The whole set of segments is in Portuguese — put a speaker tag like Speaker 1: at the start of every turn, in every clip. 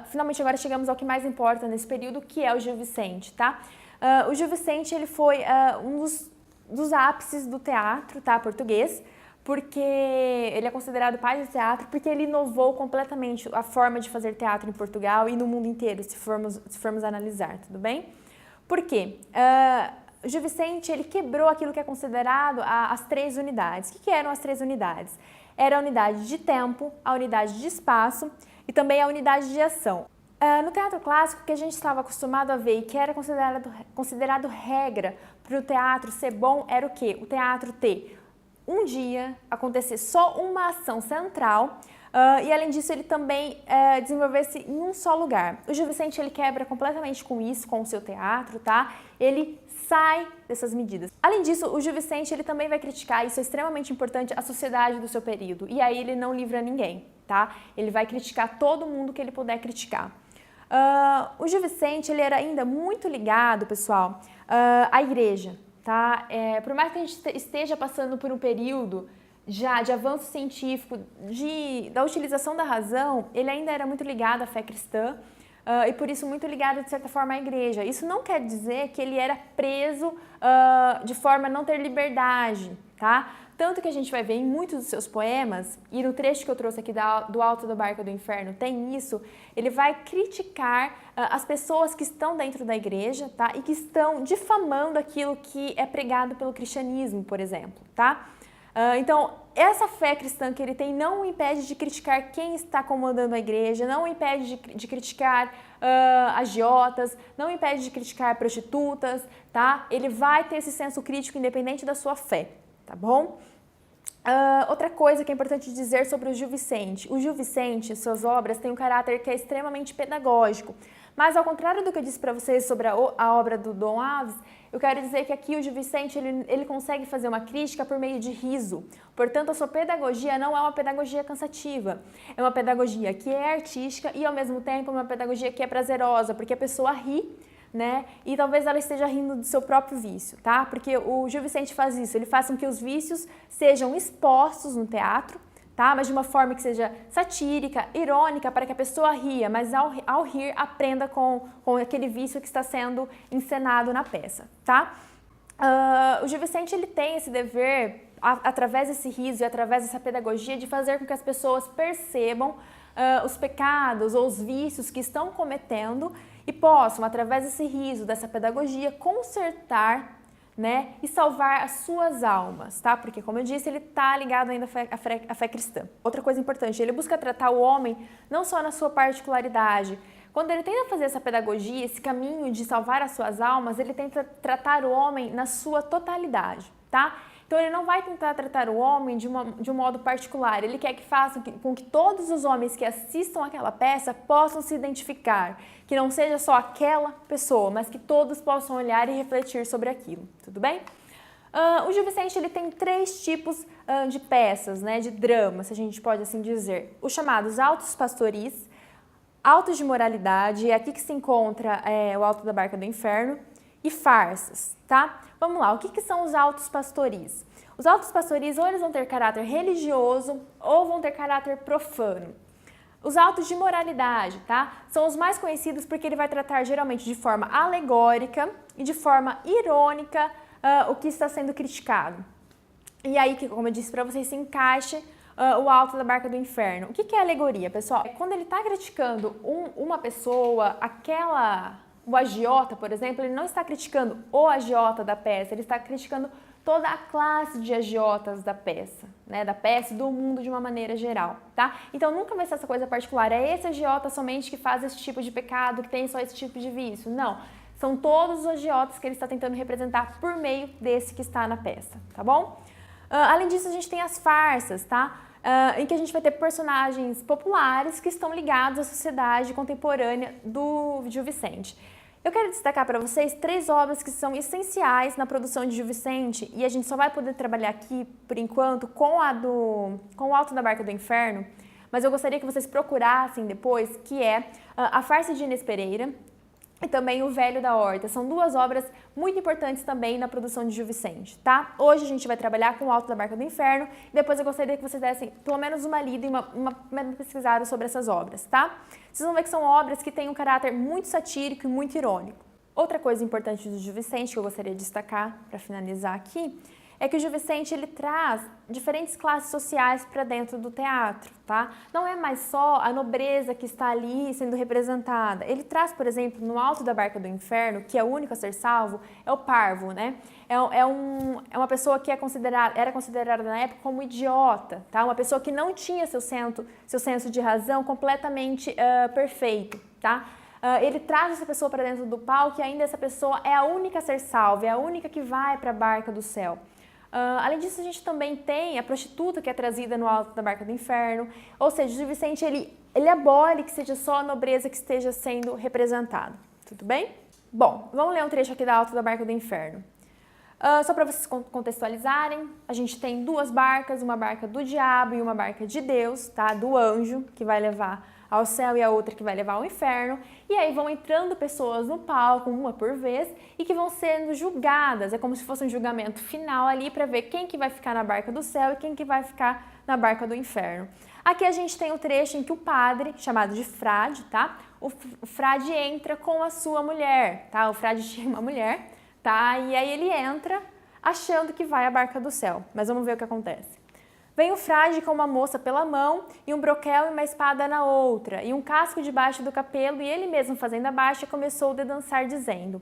Speaker 1: Finalmente agora chegamos ao que mais importa nesse período, que é o Gil Vicente, tá? O Gil Vicente, ele foi um dos ápices do teatro, tá, português, porque ele é considerado pai do teatro, porque ele inovou completamente a forma de fazer teatro em Portugal e no mundo inteiro, se formos analisar, tudo bem? Por quê? O Gil Vicente, ele quebrou aquilo que é considerado as 3 unidades. O que eram as 3 unidades? Era a unidade de tempo, a unidade de espaço e também a unidade de ação. No teatro clássico, o que a gente estava acostumado a ver e que era considerado regra para o teatro ser bom era o quê? O teatro ter um dia, acontecer só uma ação central e além disso ele também desenvolver-se em um só lugar. O Gil Vicente, ele quebra completamente com isso, com o seu teatro, tá? Ele sai dessas medidas. Além disso, o Gil Vicente, ele também vai criticar, isso é extremamente importante, a sociedade do seu período. E aí ele não livra ninguém, tá? Ele vai criticar todo mundo que ele puder criticar. O Gil Vicente, ele era ainda muito ligado, pessoal, à igreja, tá? Por mais que a gente esteja passando por um período já de avanço científico, da utilização da razão, ele ainda era muito ligado à fé cristã e por isso muito ligado, de certa forma, à igreja. Isso não quer dizer que ele era preso de forma a não ter liberdade, tá? Tanto que a gente vai ver em muitos dos seus poemas, e no trecho que eu trouxe aqui do Alto da Barca do Inferno tem isso, ele vai criticar as pessoas que estão dentro da igreja, tá? E que estão difamando aquilo que é pregado pelo cristianismo, por exemplo, tá? Então, essa fé cristã que ele tem não o impede de criticar quem está comandando a igreja, não o impede de criticar agiotas, não o impede de criticar prostitutas, tá? Ele vai ter esse senso crítico independente da sua fé, tá bom? Outra coisa que é importante dizer sobre o Gil Vicente. O Gil Vicente, suas obras, têm um caráter que é extremamente pedagógico. Mas, ao contrário do que eu disse para vocês sobre a obra do Dom Alves, eu quero dizer que aqui o Gil Vicente ele consegue fazer uma crítica por meio de riso. Portanto, a sua pedagogia não é uma pedagogia cansativa. É uma pedagogia que é artística e, ao mesmo tempo, uma pedagogia que é prazerosa, porque a pessoa ri, né? E talvez ela esteja rindo do seu próprio vício, tá? Porque o Gil Vicente faz isso, ele faz com que os vícios sejam expostos no teatro, tá? Mas de uma forma que seja satírica, irônica, para que a pessoa ria, mas ao rir aprenda com aquele vício que está sendo encenado na peça, tá? O Gil Vicente, ele tem esse dever, através desse riso e através dessa pedagogia, de fazer com que as pessoas percebam os pecados ou os vícios que estão cometendo e possam, através desse riso, dessa pedagogia, consertar, né, e salvar as suas almas, tá? Porque, como eu disse, ele está ligado ainda à fé cristã. Outra coisa importante, ele busca tratar o homem não só na sua particularidade. Quando ele tenta fazer essa pedagogia, esse caminho de salvar as suas almas, ele tenta tratar o homem na sua totalidade, tá? Então, ele não vai tentar tratar o homem de um modo particular, ele quer que faça com que todos os homens que assistam aquela peça possam se identificar, que não seja só aquela pessoa, mas que todos possam olhar e refletir sobre aquilo, tudo bem? O Gil Vicente, ele tem 3 tipos de peças, né, de drama, se a gente pode assim dizer. Os chamados autos pastoris, autos de moralidade, é aqui que se encontra o Alto da Barca do Inferno, e farsas, tá? Vamos lá, o que são os autos pastoris? Os autos pastoris ou eles vão ter caráter religioso ou vão ter caráter profano. Os autos de moralidade, tá? São os mais conhecidos porque ele vai tratar geralmente de forma alegórica e de forma irônica o que está sendo criticado. E aí, como eu disse para vocês, se encaixa o Alto da Barca do Inferno. O que é alegoria, pessoal? Quando ele está criticando uma pessoa, o agiota, por exemplo, ele não está criticando o agiota da peça, ele está criticando toda a classe de agiotas da peça, né, da peça e do mundo de uma maneira geral, tá? Então nunca vai ser essa coisa particular, é esse agiota somente que faz esse tipo de pecado, que tem só esse tipo de vício. Não, são todos os agiotas que ele está tentando representar por meio desse que está na peça, tá bom? Além disso, a gente tem as farsas, tá? Em que a gente vai ter personagens populares que estão ligados à sociedade contemporânea do Gil Vicente. Eu quero destacar para vocês 3 obras que são essenciais na produção de Gil Vicente e a gente só vai poder trabalhar aqui, por enquanto, com o Alto da Barca do Inferno, mas eu gostaria que vocês procurassem depois, que é a farsa de Inês Pereira e também o Velho da Horta. São duas obras muito importantes também na produção de Gil Vicente, tá? Hoje a gente vai trabalhar com o Alto da Barca do Inferno e depois eu gostaria que vocês dessem pelo menos uma lida e uma pesquisada sobre essas obras, tá? Vocês vão ver que são obras que têm um caráter muito satírico e muito irônico. Outra coisa importante do Gil Vicente que eu gostaria de destacar para finalizar aqui é que o Gil Vicente ele traz diferentes classes sociais para dentro do teatro, tá? Não é mais só a nobreza que está ali sendo representada. Ele traz, por exemplo, no Alto da Barca do Inferno, que é o único a ser salvo, é o parvo, né? É uma pessoa que era considerada na época como idiota, tá? Uma pessoa que não tinha seu senso de razão completamente perfeito, tá? Ele traz essa pessoa para dentro do palco e ainda essa pessoa é a única a ser salva, é a única que vai para a barca do céu. Além disso, a gente também tem a prostituta que é trazida no Alto da Barca do Inferno, ou seja, o Gil Vicente ele abole que seja só a nobreza que esteja sendo representada, tudo bem? Bom, vamos ler um trecho aqui da Alto da Barca do Inferno. Só para vocês contextualizarem, a gente tem duas barcas, uma barca do diabo e uma barca de Deus, tá? Do anjo, que vai levar ao céu e a outra que vai levar ao inferno, e aí vão entrando pessoas no palco, uma por vez, e que vão sendo julgadas, é como se fosse um julgamento final ali para ver quem que vai ficar na barca do céu e quem que vai ficar na barca do inferno. Aqui a gente tem um trecho em que o padre, chamado de frade, tá? O frade entra com a sua mulher, tá? O frade tinha uma mulher, tá? E aí ele entra achando que vai à barca do céu, mas vamos ver o que acontece. Vem o frade com uma moça pela mão e um broquel e uma espada na outra, e um casco debaixo do capelo, e ele mesmo fazendo a baixa começou a dançar dizendo.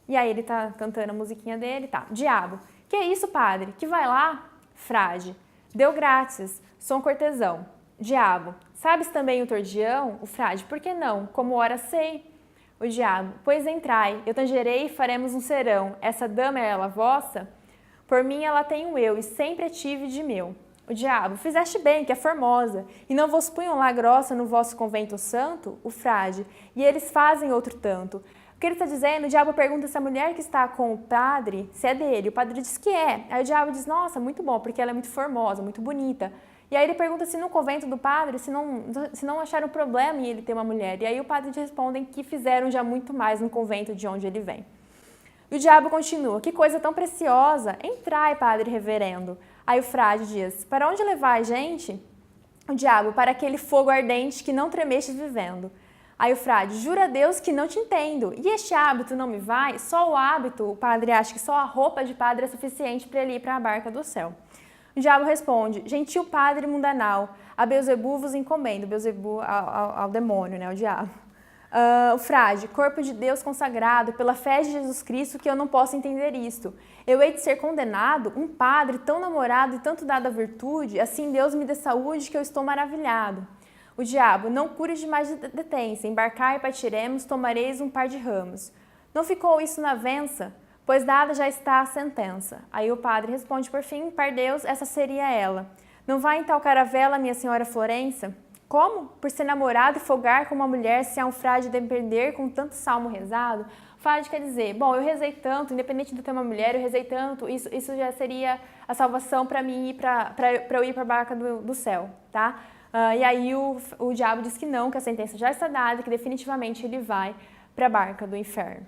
Speaker 1: E aí ele tá cantando a musiquinha dele, tá. Diabo, que é isso, padre? Que vai lá? Frade, deu grátis, sou um cortesão. Diabo, sabes também o tordião? O frade, por que não? Como ora sei. O diabo, pois entrai, eu tangerei e faremos um serão. Essa dama é ela vossa? Por mim ela tenho eu, e sempre a tive de meu. O diabo, fizeste bem, que é formosa, e não vos punham lá grossa no vosso convento santo? O frade, e eles fazem outro tanto. O que ele está dizendo, o diabo pergunta se a mulher que está com o padre, se é dele. O padre diz que é. Aí o diabo diz, nossa, muito bom, porque ela é muito formosa, muito bonita. E aí ele pergunta se no convento do padre, se não acharam problema em ele ter uma mulher. E aí o padre respondem que fizeram já muito mais no convento de onde ele vem. E o diabo continua, que coisa tão preciosa, entrai, padre reverendo. Aí o frade diz, para onde levar, gente? O diabo, para aquele fogo ardente que não tremestes vivendo. Aí o frade, jura a Deus que não te entendo. E este hábito não me vai? Só o hábito, o padre acha que só a roupa de padre é suficiente para ele ir para a barca do céu. O diabo responde, gentil padre mundanal, a Beelzebu vos encomendo, Beelzebu ao demônio, né, o diabo. O frade, corpo de Deus consagrado, pela fé de Jesus Cristo que eu não posso entender isto. Eu hei de ser condenado, um padre tão namorado e tanto dado à virtude, assim Deus me dê saúde que eu estou maravilhado. O diabo, não cures de mais detém-se, embarcar e partiremos, tomareis um par de ramos. Não ficou isso na vença? Pois dada já está a sentença. Aí o padre responde por fim, par Deus, essa seria ela. Não vai em tal caravela, minha senhora Florença? Como? Por ser namorado e folgar com uma mulher, se há um frade depender com tanto salmo rezado? O frade quer dizer, bom, eu rezei tanto, independente de ter uma mulher, eu rezei tanto, isso já seria a salvação para mim, para eu ir para a barca do céu, tá? E aí o diabo diz que não, que a sentença já está dada, que definitivamente ele vai para a barca do inferno.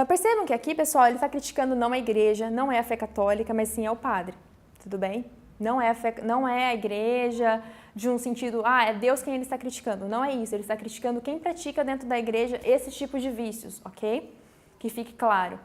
Speaker 1: Percebam que aqui, pessoal, ele está criticando não a igreja, não é a fé católica, mas sim é o padre, tudo bem? Não é a igreja de um sentido, é Deus quem ele está criticando. Não é isso, ele está criticando quem pratica dentro da igreja esse tipo de vícios, ok? Que fique claro.